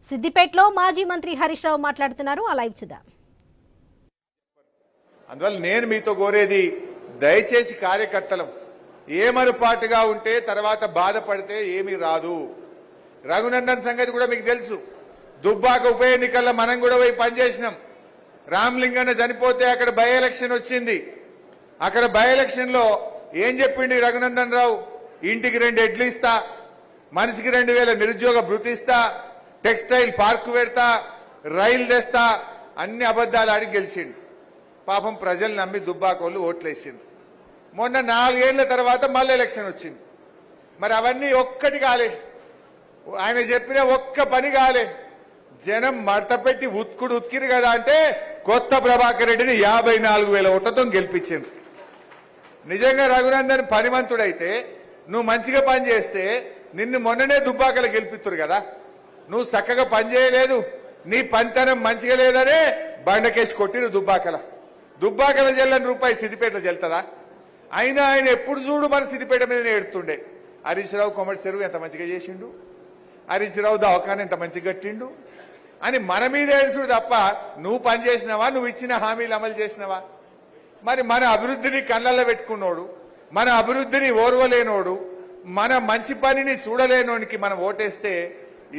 సిద్దిపేటలో మాజీ మంత్రి హరీష్ రావు మాట్లాడుతున్నారు. ఆ లైవ్ చూద్దాం. అందువల్ల నేను మీతో కోరేది దయచేసి కార్యకర్తలం ఏమరుపాటుగా ఉంటే తర్వాత బాధపడితే ఏమీ రాదు. రఘునందన్ సంగతి కూడా మీకు తెలుసు. దుబ్బాక ఉప ఎన్నికల్లో మనం కూడా పోయి పనిచేసినాం. రామలింగన్న చనిపోతే అక్కడ బై ఎలక్షన్ వచ్చింది. అక్కడ బై ఎలక్షన్ లో ఏం చెప్పిండి రఘునందన్ రావు? ఇంటికి 2 ఎడ్లు ఇస్తా, మనిషికి 2000 నిరుద్యోగ భృతి ఇస్తా, టెక్స్టైల్ పార్క్ పెడతా, రైలు తెస్తా, అన్ని అబద్దాలు ఆడి గెలిచిండు. పాపం ప్రజలు నమ్మి దుబ్బాకోళ్ళు ఓట్లేసిండ్రు. మొన్న 4 ఏళ్ల తర్వాత మళ్ళీ ఎలక్షన్ వచ్చింది. మరి అవన్నీ ఒక్కటి కాలే. ఆయన చెప్పిన ఒక్క పని కాలే. జనం మడతపెట్టి ఉత్కిరు కదా అంటే కొత్త ప్రభాకర్ రెడ్డిని 54,000 ఓట్లతో గెలిపించిండ్రు. నిజంగా రఘునందన్ పనిమంతుడైతే నువ్వు మంచిగా పని చేస్తే నిన్ను మొన్ననే దుబ్బాకలు గెలిపిస్తారు కదా. నువ్వు చక్కగా పని చేయలేదు, నీ పనితనం మంచిగా లేదనే బండకేసి కొట్టిరు దుబ్బాకల జల్లని రూపాయి సిద్దిపేటలో జల్లుతుందా? అయినా ఆయన ఎప్పుడు చూడు మన సిద్దిపేట మీదనే ఏడుతుండే. హరీష్ రావు కొమటి చెరువు ఎంత మంచిగా చేసిండు, హరీష్ రావు దవాఖాన ఎంత మంచిగా కట్టిండు అని మన మీద ఏడుచుడు తప్ప నువ్వు పని చేసినావా, నువ్వు ఇచ్చిన హామీలు అమలు చేసినావా? మరి మన అభివృద్ధిని కళ్ళల్లో పెట్టుకున్నోడు, మన అభివృద్ధిని ఓర్వలేనోడు, మన మంచి పనిని చూడలేనోనికి మనం ఓటేస్తే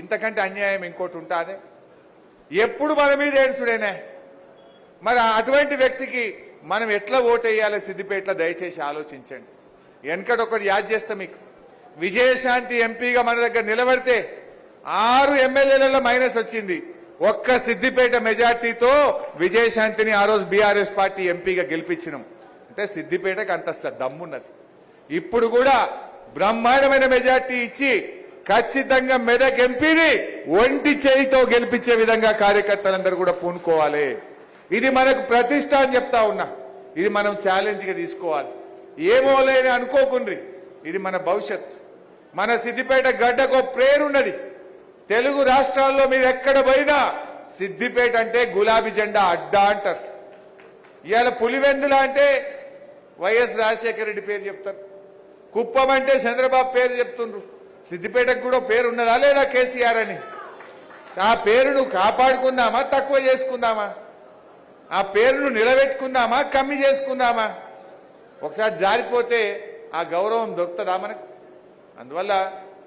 ఇంతకంటే అన్యాయం ఇంకోటి ఉంటుందే? ఎప్పుడు మన మీద ఏడుచుడేనే. మరి అటువంటి వ్యక్తికి మనం ఎట్లా ఓటేయాలి సిద్దిపేటలో దయచేసి ఆలోచించండి. వెనకటొకటి యాద్ చేస్తా మీకు. విజయశాంతి ఎంపీగా మన దగ్గర నిలబడితే 6 ఎమ్మెల్యేలలో మైనస్ వచ్చింది. ఒక్క సిద్దిపేట మెజార్టీతో విజయశాంతిని ఆ రోజు బీఆర్ఎస్ పార్టీ ఎంపీగా గెలిపించినాం. అంటే సిద్దిపేటకు అంత దమ్మున్నది. ఇప్పుడు కూడా బ్రహ్మాండమైన మెజార్టీ ఇచ్చి ఖచ్చితంగా మెదక్ ఎంపీని ఒంటి చేయితో గెలిపించే విధంగా కార్యకర్తలందరూ కూడా పూనుకోవాలి. ఇది మనకు ప్రతిష్ట అని చెప్తా ఉన్నా. ఇది మనం ఛాలెంజ్గా తీసుకోవాలి. ఏమో లేని అనుకోకుండ్రి, ఇది మన భవిష్యత్. మన సిద్దిపేట గడ్డకు పేరున్నది. తెలుగు రాష్ట్రాల్లో మీరు ఎక్కడ పోయినా సిద్దిపేట అంటే గులాబీ జెండా అడ్డా అంటారు. ఇవాళ పులివెందుల అంటే వైఎస్ రాజశేఖర రెడ్డి పేరు చెప్తారు. కుప్పం అంటే చంద్రబాబు పేరు చెప్తుండ్రు. సిద్దిపేటకు కూడా పేరు ఉన్నదా లేదా కేసీఆర్ అని? ఆ పేరును కాపాడుకుందామా, తక్కువ చేసుకుందామా? ఆ పేరును నిలబెట్టుకుందామా, కమ్మి చేసుకుందామా? ఒకసారి జారిపోతే ఆ గౌరవం దొరుకుతుందా మనకు? అందువల్ల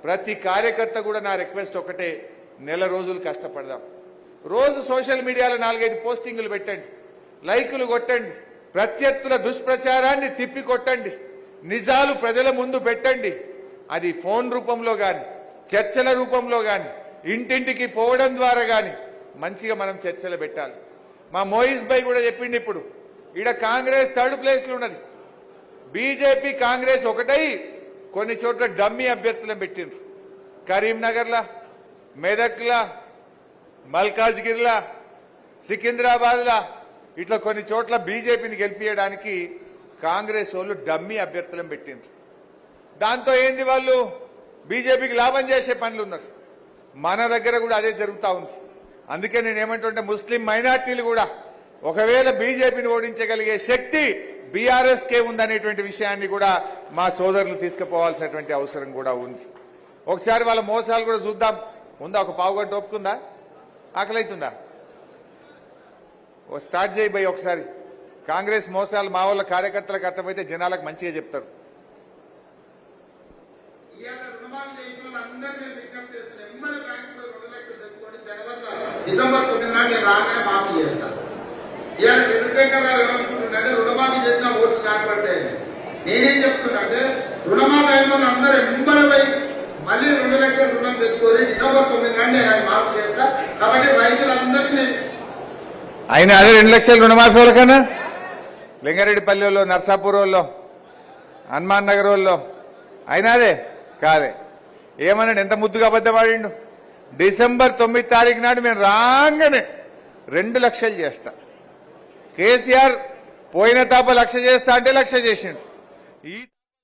ప్రతి కార్యకర్త కూడా నా రిక్వెస్ట్ ఒకటే, నెల రోజులు కష్టపడదాం. రోజు సోషల్ మీడియాలో 4-5 పోస్టింగులు పెట్టండి, లైకులు కొట్టండి, ప్రత్యర్థుల దుష్ప్రచారాన్ని తిప్పి కొట్టండి, నిజాలు ప్రజల ముందు పెట్టండి. అది ఫోన్ రూపంలో కానీ, చర్చల రూపంలో కానీ, ఇంటింటికి పోవడం ద్వారా కానీ మంచిగా మనం చర్చలు పెట్టాలి. మా మోయిస్ భాయ్ కూడా చెప్పిండి. ఇప్పుడు ఈడ కాంగ్రెస్ 3rd ప్లేస్లో ఉన్నది. బీజేపీ కాంగ్రెస్ ఒకటై కొన్ని చోట్ల డమ్మీ అభ్యర్థులను పెట్టిండ్రు. కరీంనగర్లా, మెదక్లా, మల్కాజ్గిరిలా, సికింద్రాబాద్లా ఇట్లా కొన్ని చోట్ల బీజేపీని గెలిపించడానికి కాంగ్రెస్ వాళ్ళు డమ్మీ అభ్యర్థులను పెట్టిండ్రు. దాంతో ఏంది, వాళ్ళు బీజేపీకి లాభం చేసే పనులు ఉన్నారు. మన దగ్గర కూడా అదే జరుగుతూ ఉంది. అందుకే నేను ఏమంటుంటే ముస్లిం మైనార్టీలు కూడా ఒకవేళ బీజేపీని ఓడించగలిగే శక్తి బీఆర్ఎస్కే ఉందనేటువంటి విషయాన్ని కూడా మా సోదరులు తీసుకుపోవాల్సినటువంటి అవసరం కూడా ఉంది. ఒకసారి వాళ్ళ మోసాలు కూడా చూద్దాం. ఉందా? ఒక పావుగంట ఒప్పుకుందా? ఆకలి అవుతుందా? స్టార్ట్ చేయి భయ్ ఒకసారి. కాంగ్రెస్ మోసాలు మా వాళ్ళ కార్యకర్తలకు అర్థమైతే జనాలకు మంచిగా చెప్తారు. డిసెంబర్ 9 నాడు నేను రాగానే మాఫీ చేస్తాను. ఇవాళ చంద్రశేఖరరావు ఏమనుకుంటున్నాడే, రుణమాఫీ చేసిన ఓట్లు కాకపోతే నేనేం చెప్తున్నా రుణమాఫీ అయిన అందరూ ఎంబలపై మళ్ళీ 2 లక్షల రుణం తెచ్చుకొని డిసెంబర్ 9 నాడు నేను ఆయన మాఫీ చేస్తా. కాబట్టి రైతులందరికీ అయినా అదే 2 లక్షల రుణమాఫీ వాళ్ళకన్నా లింగారెడ్డిపల్లి వాళ్ళు, నర్సాపూర్ వాళ్ళు, హనుమాన్ నగర్ వాళ్ళు అయినా అదే కాదే. ఏమన్నాడు? ఎంత ముద్దుగా అబద్ధమాడిండు. డిసెంబర్ 9 తారీఖు నాడు మేము రాగానే 2 లక్షలు చేస్తా. కేసీఆర్ పోయిన తాప 1,00,000 చేస్తా అంటే 1,00,000 చేసిండు.